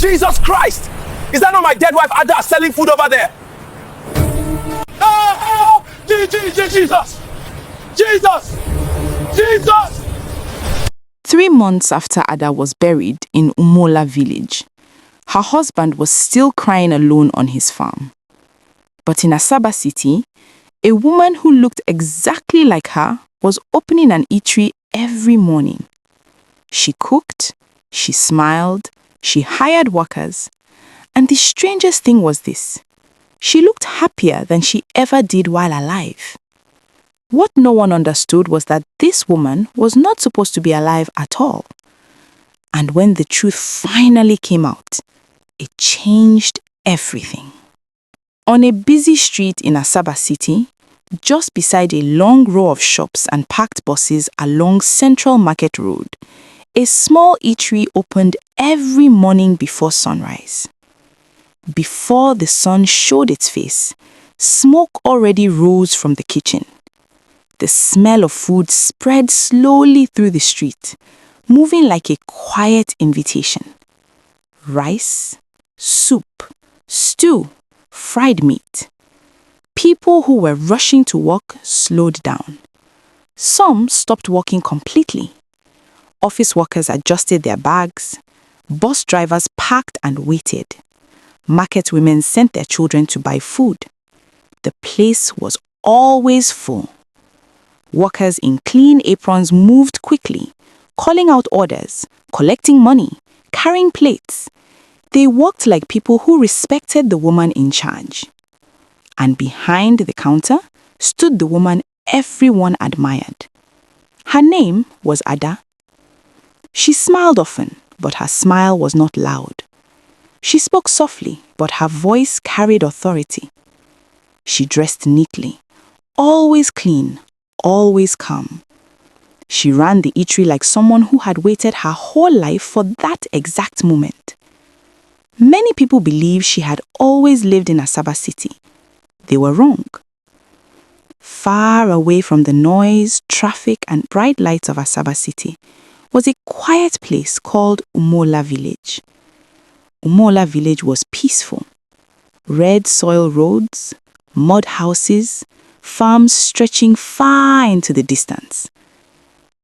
Jesus Christ! Is that not my dead wife Ada selling food over there? Oh, Jesus! Jesus! Jesus! 3 months after Ada was buried in Umola village, her husband was still crying alone on his farm. But in Asaba City, a woman who looked exactly like her was opening an eatery every morning. She cooked, she smiled, she hired workers, and the strangest thing was this: she looked happier than she ever did while alive. What no one understood was that this woman was not supposed to be alive at all. And when the truth finally came out, it changed everything. On a busy street in Asaba City, just beside a long row of shops and parked buses along Central Market Road, a small eatery opened every morning before sunrise. Before the sun showed its face, smoke already rose from the kitchen. The smell of food spread slowly through the street, moving like a quiet invitation. Rice, soup, stew, fried meat. People who were rushing to work slowed down. Some stopped working completely. Office workers adjusted their bags. Bus drivers parked and waited. Market women sent their children to buy food. The place was always full. Workers in clean aprons moved quickly, calling out orders, collecting money, carrying plates. They walked like people who respected the woman in charge. And behind the counter stood the woman everyone admired. Her name was Ada. She smiled often, but her smile was not loud. She spoke softly, but her voice carried authority. She dressed neatly, always clean, always calm. She ran the eatery like someone who had waited her whole life for that exact moment. Many people believed she had always lived in Asaba City. They were wrong. Far away from the noise, traffic, and bright lights of Asaba City was a quiet place called Umola Village. Umola Village was peaceful. Red soil roads, mud houses, farms stretching far into the distance.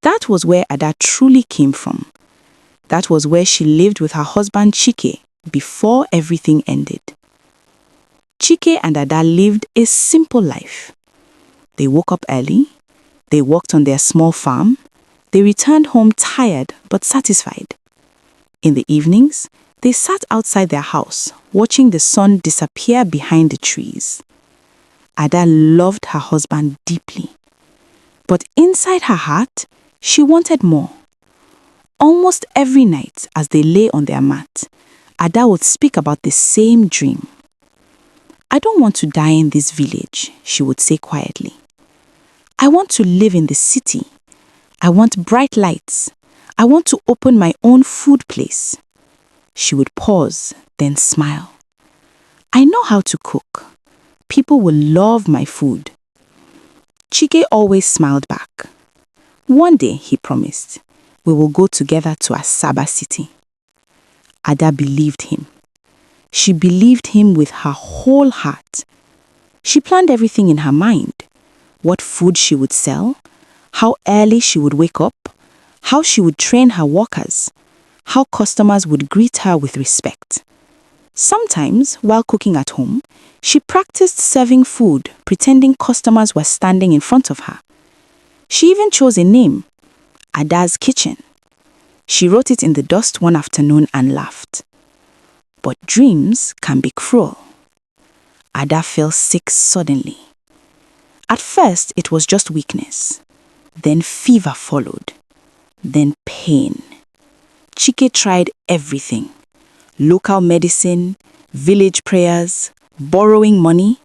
That was where Ada truly came from. That was where she lived with her husband Chike before everything ended. Chike and Ada lived a simple life. They woke up early, they worked on their small farm, they returned home tired but satisfied. In the evenings, they sat outside their house, watching the sun disappear behind the trees. Ada loved her husband deeply. But inside her heart, she wanted more. Almost every night, as they lay on their mat, Ada would speak about the same dream. "I don't want to die in this village," she would say quietly. "I want to live in the city. I want bright lights. I want to open my own food place." She would pause, then smile. "I know how to cook. People will love my food." Chike always smiled back. "One day," he promised, "we will go together to Asaba City." Ada believed him. She believed him with her whole heart. She planned everything in her mind: what food she would sell, how early she would wake up, how she would train her workers, how customers would greet her with respect. Sometimes, while cooking at home, she practiced serving food, pretending customers were standing in front of her. She even chose a name: Ada's Kitchen. She wrote it in the dust one afternoon and laughed. But dreams can be cruel. Ada fell sick suddenly. At first, it was just weakness. Then fever followed. Then pain. Chike tried everything: local medicine, village prayers, borrowing money.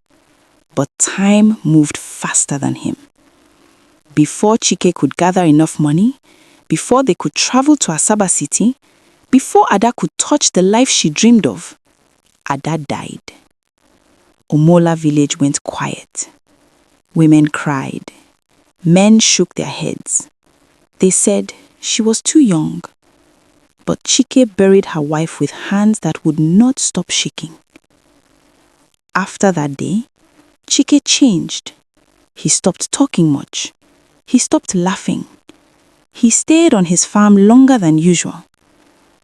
But time moved faster than him. Before Chike could gather enough money, before they could travel to Asaba City, before Ada could touch the life she dreamed of, Ada died. Umola village went quiet. Women cried. Men shook their heads. They said she was too young. But Chike buried her wife with hands that would not stop shaking. After that day, Chike changed. He stopped talking much. He stopped laughing. He stayed on his farm longer than usual.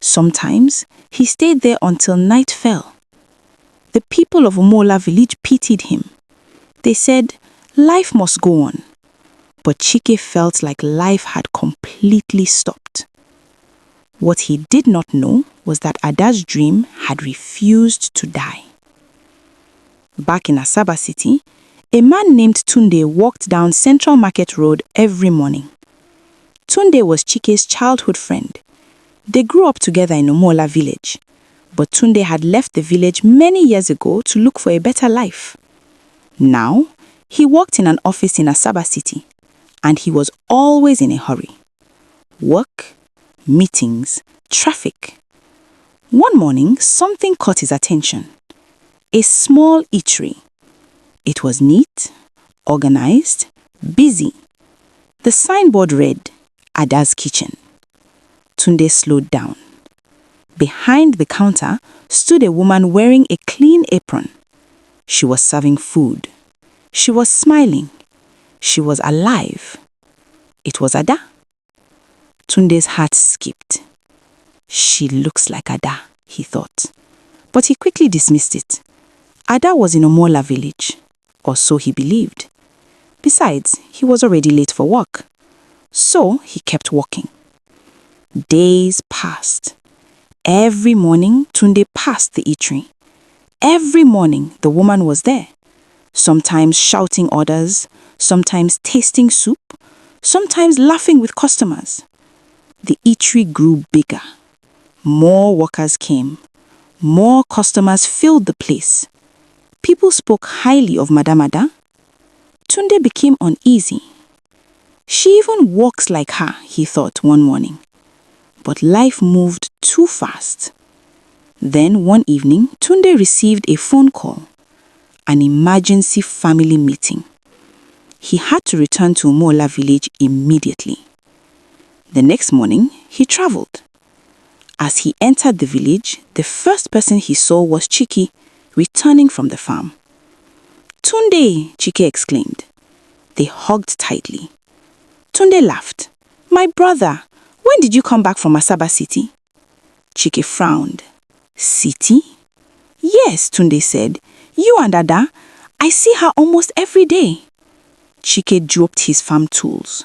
Sometimes, he stayed there until night fell. The people of Umola village pitied him. They said, life must go on. But Chike felt like life had completely stopped. What he did not know was that Ada's dream had refused to die. Back in Asaba City, a man named Tunde walked down Central Market Road every morning. Tunde was Chike's childhood friend. They grew up together in Umola village. But Tunde had left the village many years ago to look for a better life. Now, he worked in an office in Asaba City, and he was always in a hurry. Work, meetings, traffic. One morning, something caught his attention. A small eatery. It was neat, organized, busy. The signboard read, Ada's Kitchen. Tunde slowed down. Behind the counter stood a woman wearing a clean apron. She was serving food. She was smiling. She was alive. It was Ada. Tunde's heart skipped. She looks like Ada, he thought. But he quickly dismissed it. Ada was in Umola village, or so he believed. Besides, he was already late for work. So he kept walking. Days passed. Every morning, Tunde passed the eatery. Every morning, the woman was there. Sometimes shouting orders, sometimes tasting soup, sometimes laughing with customers. The eatery grew bigger. More workers came. More customers filled the place. People spoke highly of Madam Ada. Tunde became uneasy. She even walks like her, he thought one morning. But life moved too fast. Then one evening, Tunde received a phone call. An emergency family meeting. He had to return to Umola village immediately. The next morning, he traveled. As he entered the village, the first person he saw was Chike, returning from the farm. Tunde, Chike exclaimed. They hugged tightly. Tunde laughed. My brother, when did you come back from Asaba City? Chike frowned. City? Yes, Tunde said. You and Ada, I see her almost every day. Chike dropped his farm tools.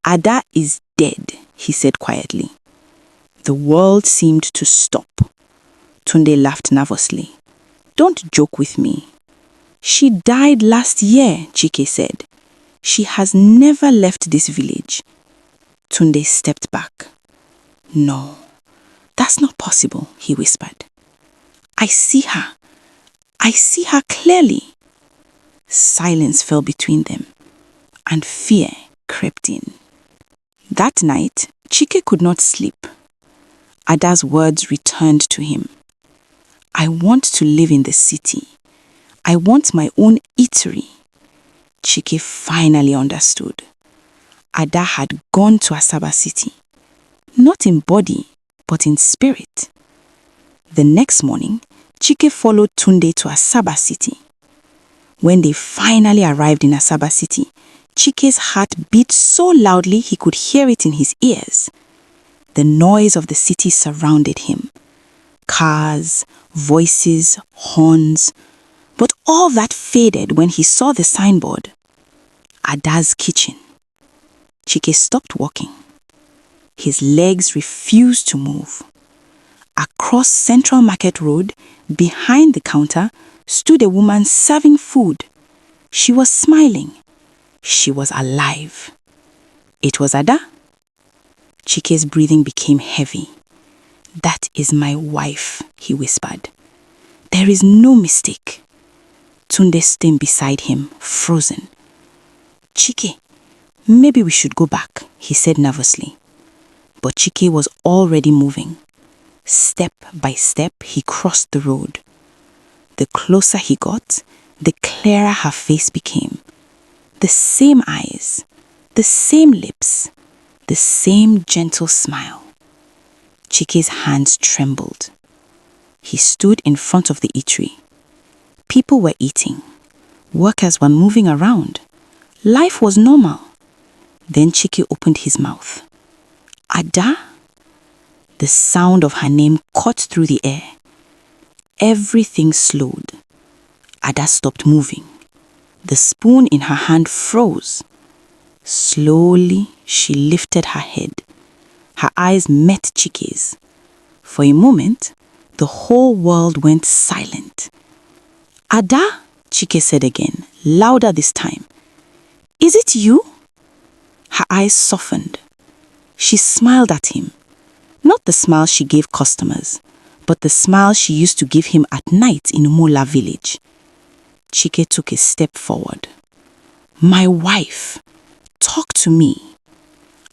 Ada is dead, he said quietly. The world seemed to stop. Tunde laughed nervously. Don't joke with me. She died last year, Chike said. She has never left this village. Tunde stepped back. No, that's not possible, he whispered. I see her. I see her clearly. Silence fell between them, and fear crept in. That night, Chike could not sleep. Ada's words returned to him. I want to live in the city. I want my own eatery. Chike finally understood. Ada had gone to Asaba City, not in body, but in spirit. The next morning, Chike followed Tunde to Asaba City. When they finally arrived in Asaba City, Chike's heart beat so loudly he could hear it in his ears. The noise of the city surrounded him. Cars, voices, horns. But all that faded when he saw the signboard. Ada's Kitchen. Chike stopped walking. His legs refused to move. Across Central Market Road, behind the counter, stood a woman serving food. She was smiling. She was alive. It was Ada. Chike's breathing became heavy. That is my wife, he whispered. There is no mistake. Tunde stood beside him, frozen. Chike, maybe we should go back, he said nervously. But Chike was already moving. Step by step, he crossed the road. The closer he got, the clearer her face became. The same eyes, the same lips, the same gentle smile. Chike's hands trembled. He stood in front of the eatery. People were eating. Workers were moving around. Life was normal. Then Chike opened his mouth. Ada? The sound of her name caught through the air. Everything slowed. Ada stopped moving. The spoon in her hand froze. Slowly, she lifted her head. Her eyes met Chike's. For a moment, the whole world went silent. Ada, Chike said again, louder this time. Is it you? Her eyes softened. She smiled at him. Not the smile she gave customers, but the smile she used to give him at night in Umola village. Chike took a step forward. My wife, talk to me.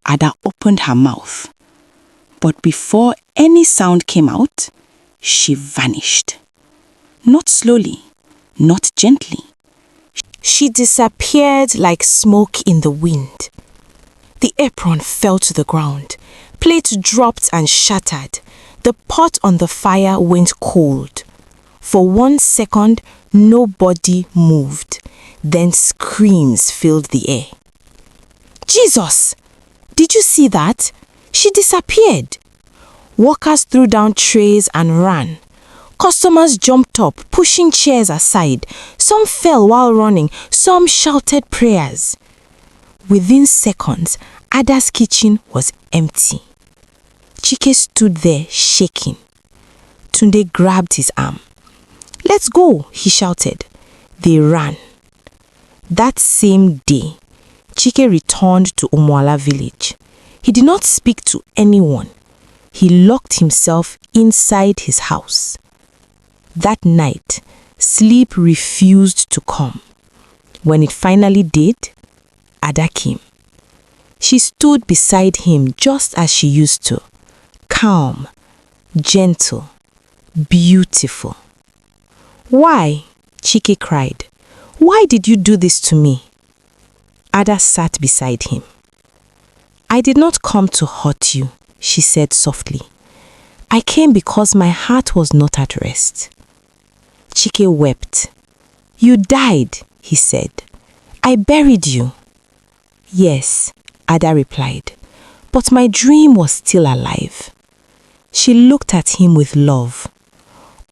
Ada opened her mouth. But before any sound came out, she vanished. Not slowly, not gently. She disappeared like smoke in the wind. The apron fell to the ground. Plates dropped and shattered. The pot on the fire went cold. For 1 second, nobody moved. Then screams filled the air. Jesus! Did you see that? She disappeared. Workers threw down trays and ran. Customers jumped up, pushing chairs aside. Some fell while running. Some shouted prayers. Within seconds, Ada's kitchen was empty. Chike stood there shaking. Tunde grabbed his arm. Let's go, he shouted. They ran. That same day, Chike returned to Umuala village. He did not speak to anyone. He locked himself inside his house. That night, sleep refused to come. When it finally did, Ada came. She stood beside him just as she used to, calm, gentle, beautiful. Why? Chike cried. Why did you do this to me? Ada sat beside him. I did not come to hurt you, she said softly. I came because my heart was not at rest. Chike wept. You died, he said. I buried you. Yes, Ada replied, but my dream was still alive. She looked at him with love.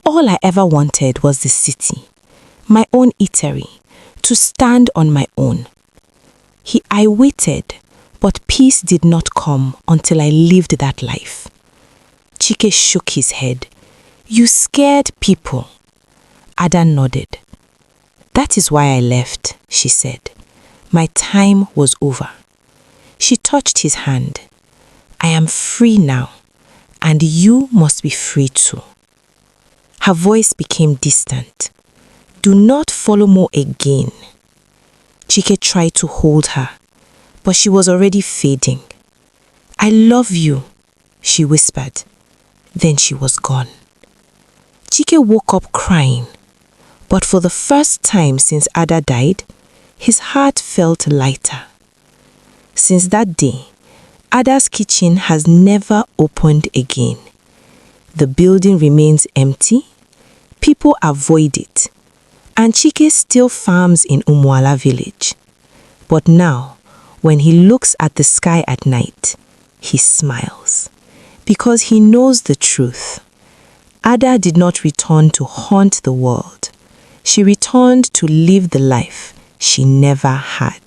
All I ever wanted was the city, my own eatery, to stand on my own. I waited, but peace did not come until I lived that life. Chike shook his head. You scared people. Ada nodded. That is why I left, she said. My time was over. She touched his hand. I am free now, and you must be free too. Her voice became distant. Do not follow Mo again. Chike tried to hold her, but she was already fading. I love you, she whispered. Then she was gone. Chike woke up crying, but for the first time since Ada died, his heart felt lighter. Since that day, Ada's kitchen has never opened again. The building remains empty, people avoid it, and Chike still farms in Umuala village. But now, when he looks at the sky at night, he smiles, because he knows the truth. Ada did not return to haunt the world. She returned to live the life she never had.